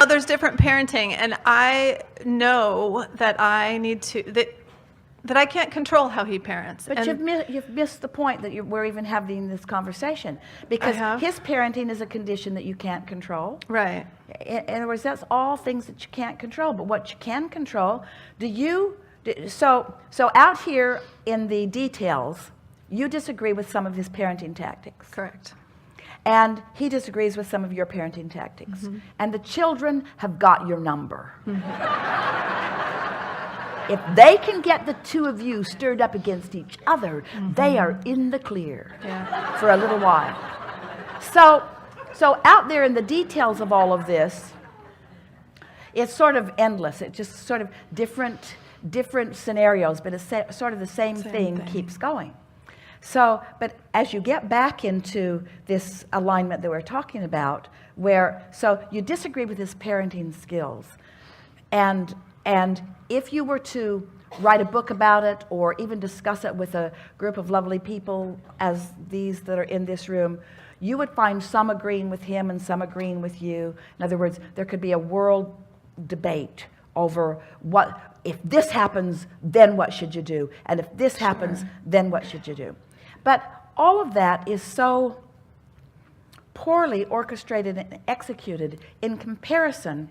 There's different parenting, and I know that I need to, that I can't control how he parents. But you've missed the point that we're even having this conversation, because his parenting is a condition that you can't control. Right. In other words, that's all things that you can't control. But what you can control, so out here in the details, you disagree with some of his parenting tactics. Correct. And he disagrees with some of your parenting tactics. Mm-hmm. And the children have got your number. Mm-hmm. If they can get the two of you stirred up against each other, mm-hmm. they are in the clear for a little while. So out there in the details of all of this, it's sort of endless. It's just sort of different scenarios, but it's sort of the same thing keeps going. So, but as you get back into this alignment that we're talking about, so you disagree with his parenting skills, and if you were to write a book about it or even discuss it with a group of lovely people as these that are in this room, you would find some agreeing with him and some agreeing with you. In other words, there could be a world debate over if this happens, then what should you do? And if this happens, then what should you do? But all of that is so poorly orchestrated and executed in comparison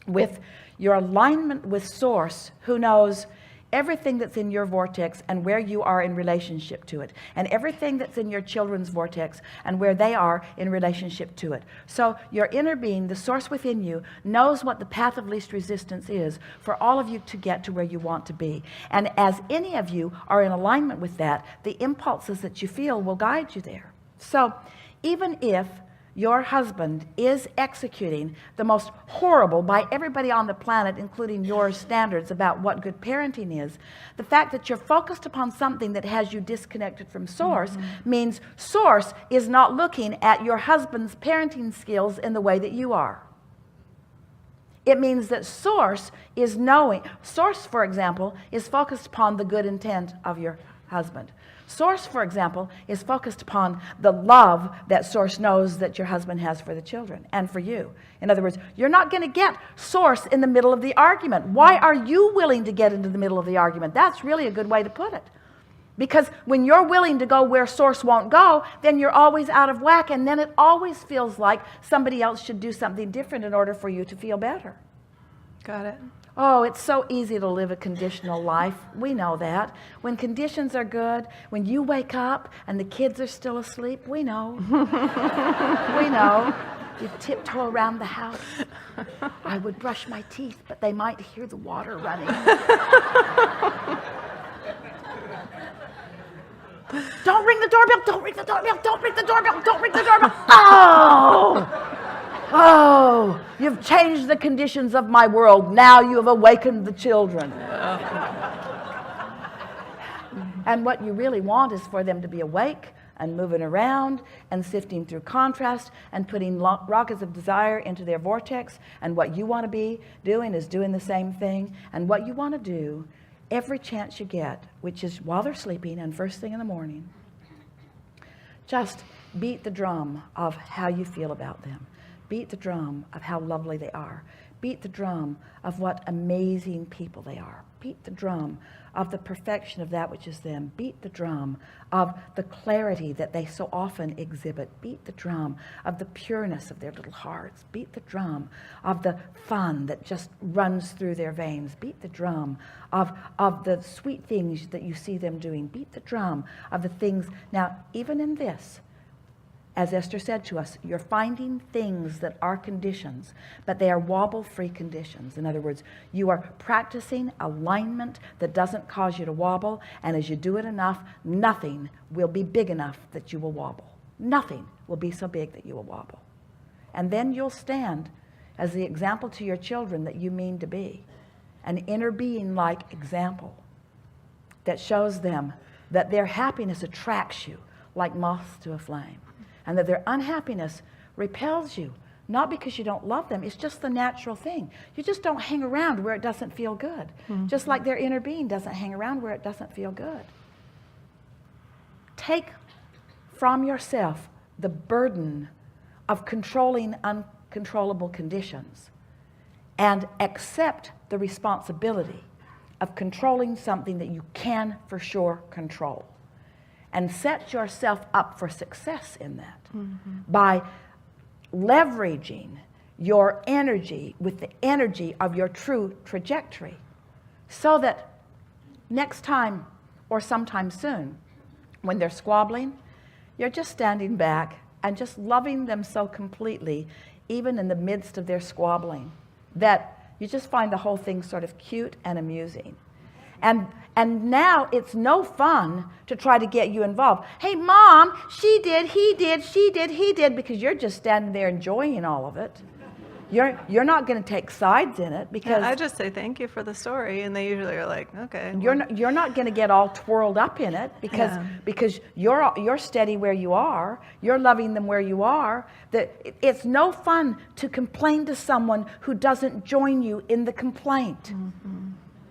with your alignment with Source, who knows everything that's in your vortex and where you are in relationship to it, and everything that's in your children's vortex and where they are in relationship to it. So your inner being, the Source within you, knows what the path of least resistance is for all of you to get to where you want to be. And as any of you are in alignment with that, the impulses that you feel will guide you there. So even if your husband is executing the most horrible, by everybody on the planet, including your standards about what good parenting is, the fact that you're focused upon something that has you disconnected from Source means Source is not looking at your husband's parenting skills in the way that you are. It means that Source is knowing. Source, for example, is focused upon the good intent of your husband. Source, for example, is focused upon the love that Source knows that your husband has for the children and for you. In other words, you're not going to get Source in the middle of the argument. Why are you willing to get into the middle of the argument? That's really a good way to put it. Because when you're willing to go where Source won't go, then you're always out of whack, and then it always feels like somebody else should do something different in order for you to feel better. Got it. Oh, it's so easy to live a conditional life. We know that. When conditions are good, when you wake up and the kids are still asleep, we know. We know. You tiptoe around the house. I would brush my teeth, but they might hear the water running. Don't ring the doorbell, don't ring the doorbell, don't ring the doorbell, don't ring the doorbell. Oh, you've changed the conditions of my world. Now you have awakened the children. And what you really want is for them to be awake and moving around and sifting through contrast and putting rockets of desire into their vortex. And what you want to be doing is doing the same thing. And what you want to do every chance you get, which is while they're sleeping and first thing in the morning, just beat the drum of how you feel about them. Beat the drum of how lovely they are. Beat the drum of what amazing people they are. Beat the drum of the perfection of that which is them. Beat the drum of the clarity that they so often exhibit. Beat the drum of the pureness of their little hearts. Beat the drum of the fun that just runs through their veins. Beat the drum of the sweet things that you see them doing. Beat the drum of the things. Now, even in this, as Esther said to us, you're finding things that are conditions, but they are wobble-free conditions. In other words, you are practicing alignment that doesn't cause you to wobble, and as you do it enough, nothing will be big enough that you will wobble. Nothing will be so big that you will wobble. And then you'll stand as the example to your children that you mean to be, an inner being-like example that shows them that their happiness attracts you like moths to a flame, and that their unhappiness repels you, not because you don't love them. It's just the natural thing. You just don't hang around where it doesn't feel good. Mm-hmm. Just like their inner being doesn't hang around where it doesn't feel good. Take from yourself the burden of controlling uncontrollable conditions and accept the responsibility of controlling something that you can for sure control. And set yourself up for success in that by leveraging your energy with the energy of your true trajectory, so that next time or sometime soon, when they're squabbling, you're just standing back and just loving them so completely, even in the midst of their squabbling, that you just find the whole thing sort of cute and amusing. And now it's no fun to try to get you involved. Hey, Mom, she did, he did, she did, he did, because you're just standing there enjoying all of it. You're not going to take sides in it, because I just say thank you for the story, and they usually are like, okay. You're not going to get all twirled up in it, because you're steady where you are. You're loving them where you are. It's no fun to complain to someone who doesn't join you in the complaint.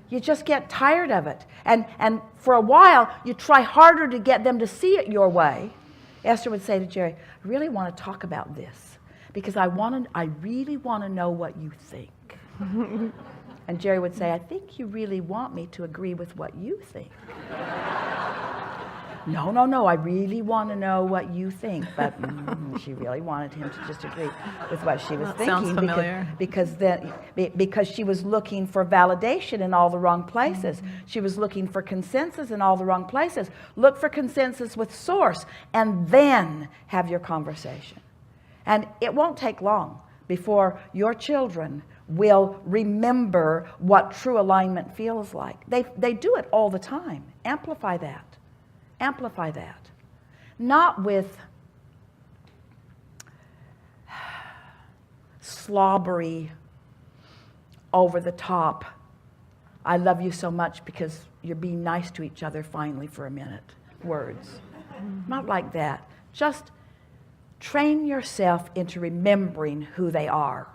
You just get tired of it. And for a while, you try harder to get them to see it your way. Esther would say to Jerry, I really want to talk about this, because I really want to know what you think. And Jerry would say, I think you really want me to agree with what you think. No, I really want to know what you think. But she really wanted him to just agree with what she was thinking. Sounds familiar. Because she was looking for validation in all the wrong places. She was looking for consensus in all the wrong places. Look for consensus with source, and then have your conversation. And it won't take long before your children will remember what true alignment feels like. They do it all the time. Amplify that. Amplify that. Not with slobbery, over the top, I love you so much because you're being nice to each other finally for a minute words. Not like that. Just train yourself into remembering who they are,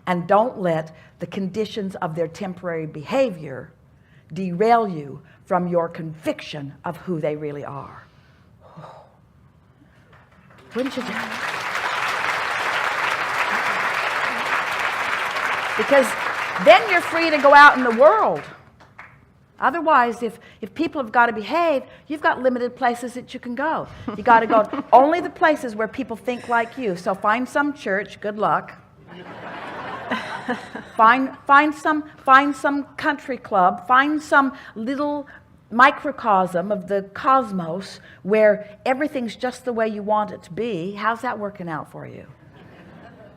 and don't let the conditions of their temporary behavior derail you from your conviction of who they really are. Wouldn't you do? Because then you're free to go out in the world. Otherwise, if people have got to behave, you've got limited places that you can go. You got to go only the places where people think like you. So find some church. Good luck. Find some country club. Find some little microcosm of the cosmos where everything's just the way you want it to be. How's that working out for you?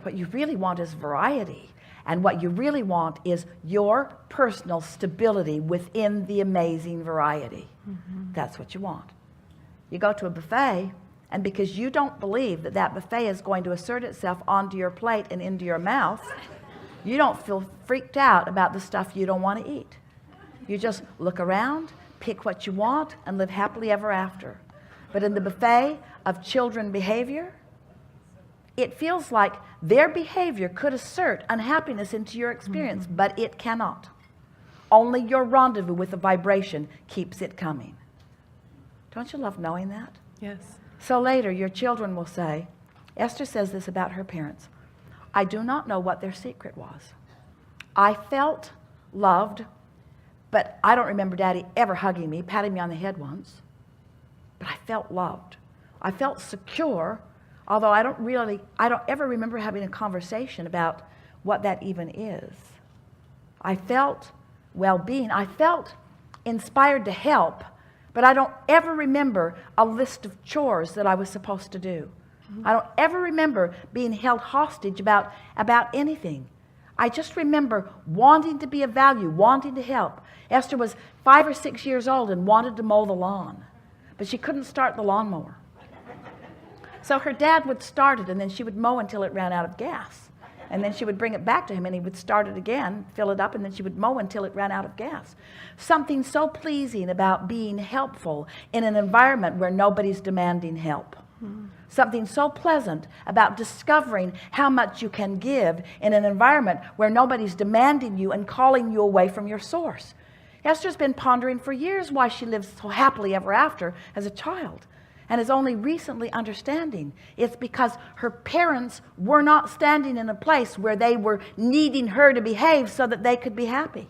What you really want is variety. And what you really want is your personal stability within the amazing variety. That's what you want. You go to a buffet, and because you don't believe that that buffet is going to assert itself onto your plate and into your mouth, you don't feel freaked out about the stuff you don't want to eat. You just look around, pick what you want, and live happily ever after. But in the buffet of children behavior, it feels like their behavior could assert unhappiness into your experience, but it cannot. Only your rendezvous with the vibration keeps it coming. Don't you love knowing that? Yes. So later, your children will say, Esther says this about her parents, I do not know what their secret was. I felt loved, but I don't remember Daddy ever hugging me, patting me on the head once. But I felt loved. I felt secure, although I don't ever remember having a conversation about what that even is. I felt well-being. I felt inspired to help, but I don't ever remember a list of chores that I was supposed to do. I don't ever remember being held hostage about anything. I just remember wanting to be of value, wanting to help. Esther was 5 or 6 years old and wanted to mow the lawn, but she couldn't start the lawnmower. So her dad would start it, and then she would mow until it ran out of gas. And then she would bring it back to him, and he would start it again, fill it up, and then she would mow until it ran out of gas. Something so pleasing about being helpful in an environment where nobody's demanding help. Something so pleasant about discovering how much you can give in an environment where nobody's demanding you and calling you away from your source. Esther's been pondering for years why she lived so happily ever after as a child. and is only recently understanding. It's because her parents were not standing in a place where they were needing her to behave so that they could be happy.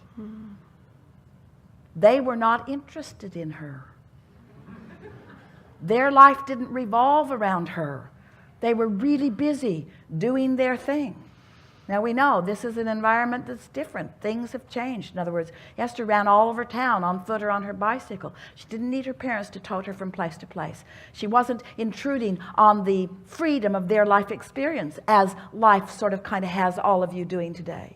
They were not interested in her. Their life didn't revolve around her. They were really busy doing their thing. Now we know this is an environment that's different. Things have changed. In other words, Esther ran all over town on foot or on her bicycle. She didn't need her parents to tote her from place to place. She wasn't intruding on the freedom of their life experience as life sort of kind of has all of you doing today.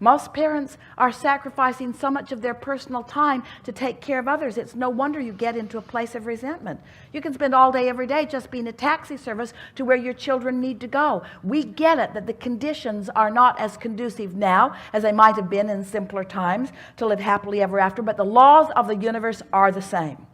Most parents are sacrificing so much of their personal time to take care of others. It's no wonder you get into a place of resentment. You can spend all day, every day just being a taxi service to where your children need to go. We get it that the conditions are not as conducive now as they might have been in simpler times to live happily ever after, but the laws of the universe are the same.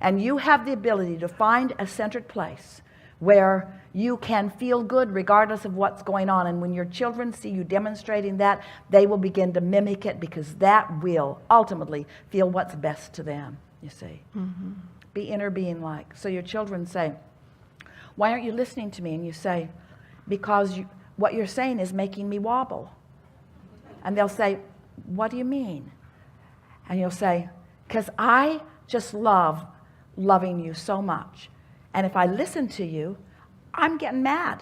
And you have the ability to find a centered place where you can feel good regardless of what's going on. And when your children see you demonstrating that, they will begin to mimic it, because that will ultimately feel what's best to them, you see. Be inner being like. So your children say, why aren't you listening to me? And you say, because what you're saying is making me wobble. And they'll say, what do you mean? And you'll say, because I just love loving you so much. And if I listen to you, I'm getting mad.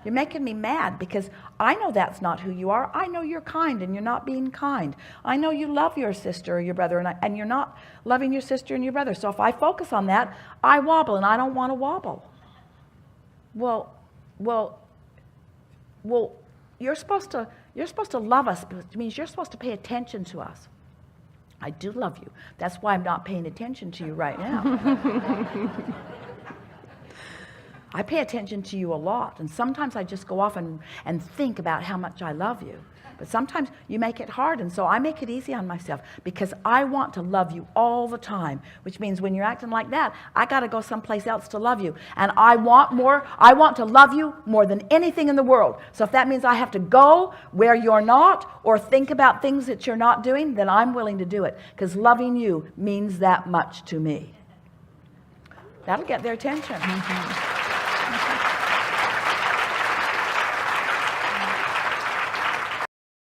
You're making me mad because I know that's not who you are. I know you're kind and you're not being kind. I know you love your sister or your brother and you're not loving your sister and your brother. So if I focus on that, I wobble and I don't want to wobble. Well, you're supposed to love us, which means you're supposed to pay attention to us. I do love you. That's why I'm not paying attention to you right now. I pay attention to you a lot, and sometimes I just go off and think about how much I love you. But sometimes you make it hard, and so I make it easy on myself because I want to love you all the time, which means when you're acting like that, I got to go someplace else to love you. And I want to love you more than anything in the world. So if that means I have to go where you're not or think about things that you're not doing, then I'm willing to do it, because loving you means that much to me. That'll get their attention.